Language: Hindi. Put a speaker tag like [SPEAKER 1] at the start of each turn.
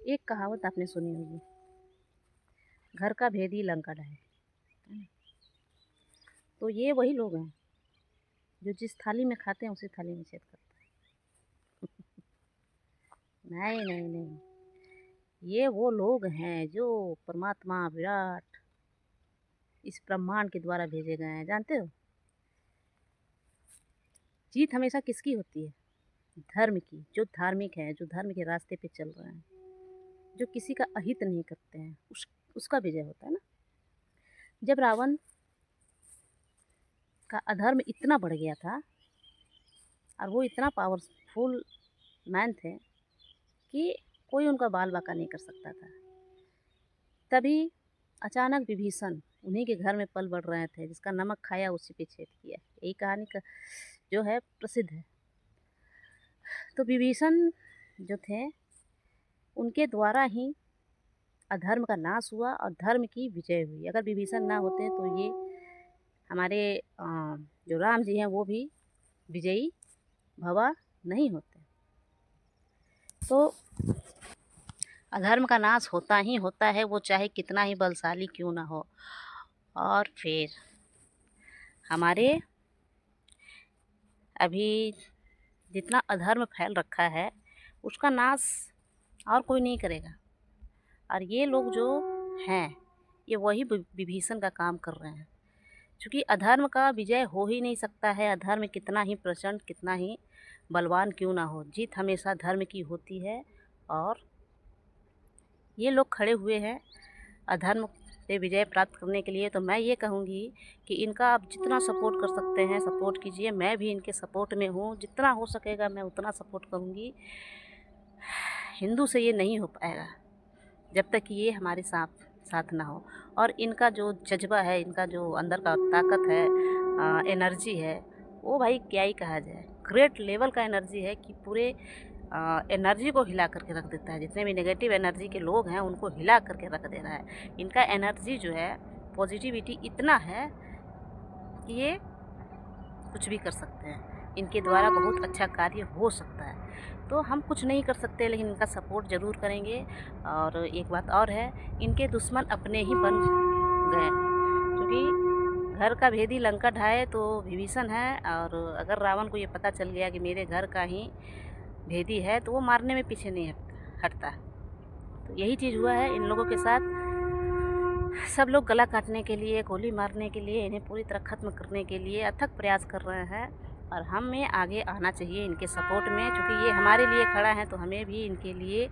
[SPEAKER 1] एक कहावत आपने सुनी होगी, घर का भेदी लंका ढाए। है ना? तो ये वही लोग हैं जो जिस थाली में खाते हैं उसी थाली में छेद करते हैं। नहीं नहीं नहीं, ये वो लोग हैं जो परमात्मा विराट इस ब्रह्मांड के द्वारा भेजे गए हैं। जानते हो, जीत हमेशा किसकी होती है? धर्म की। जो धार्मिक है, जो धर्म के रास्ते पे चल रहे हैं, जो किसी का अहित नहीं करते हैं, उसका विजय होता है ना। जब रावण का अधर्म इतना बढ़ गया था और वो इतना पावरफुल मैन थे कि कोई उनका बाल बाका नहीं कर सकता था, तभी अचानक विभीषण उन्हीं के घर में पल बढ़ रहे थे, जिसका नमक खाया उसी पे छेद किया। यही कहानी का जो है प्रसिद्ध है। तो विभीषण जो थे, उनके द्वारा ही अधर्म का नाश हुआ और धर्म की विजय हुई। अगर विभीषण ना होते तो ये हमारे जो राम जी हैं वो भी विजयी भवा नहीं होते। तो अधर्म का नाश होता ही होता है, वो चाहे कितना ही बलशाली क्यों ना हो। और फिर हमारे अभी जितना अधर्म फैल रखा है उसका नाश और कोई नहीं करेगा। और ये लोग जो हैं, ये वही विभीषण का काम कर रहे हैं। क्योंकि अधर्म का विजय हो ही नहीं सकता है। अधर्म कितना ही प्रचंड, कितना ही बलवान क्यों ना हो, जीत हमेशा धर्म की होती है। और ये लोग खड़े हुए हैं अधर्म पे विजय प्राप्त करने के लिए। तो मैं ये कहूँगी कि इनका आप जितना सपोर्ट कर सकते हैं सपोर्ट कीजिए। मैं भी इनके सपोर्ट में हूँ, जितना हो सकेगा मैं उतना सपोर्ट करूँगी। हिंदू से ये नहीं हो पाएगा जब तक कि ये हमारे साथ ना हो। और इनका जो जज्बा है, इनका जो अंदर का ताकत है, एनर्जी है, वो भाई क्या ही कहा जाए। ग्रेट लेवल का एनर्जी है कि पूरे एनर्जी को हिला करके रख देता है। जितने भी नेगेटिव एनर्जी के लोग हैं उनको हिला करके रख दे रहा है। इनका एनर्जी जो है, पॉजिटिविटी इतना है कि ये कुछ भी कर सकते हैं। इनके द्वारा बहुत अच्छा कार्य हो सकता है। तो हम कुछ नहीं कर सकते, लेकिन इनका सपोर्ट ज़रूर करेंगे। और एक बात और है, इनके दुश्मन अपने ही बन गए हैं। क्योंकि घर का भेदी लंका ढाए तो विभीषण है, और अगर रावण को ये पता चल गया कि मेरे घर का ही भेदी है तो वो मारने में पीछे नहीं हटता। तो यही चीज़ हुआ है इन लोगों के साथ। सब लोग गला काटने के लिए, गोली मारने के लिए, इन्हें पूरी तरह ख़त्म करने के लिए अथक प्रयास कर रहे हैं। और हमें आगे आना चाहिए इनके सपोर्ट में, क्योंकि ये हमारे लिए खड़ा है तो हमें भी इनके लिए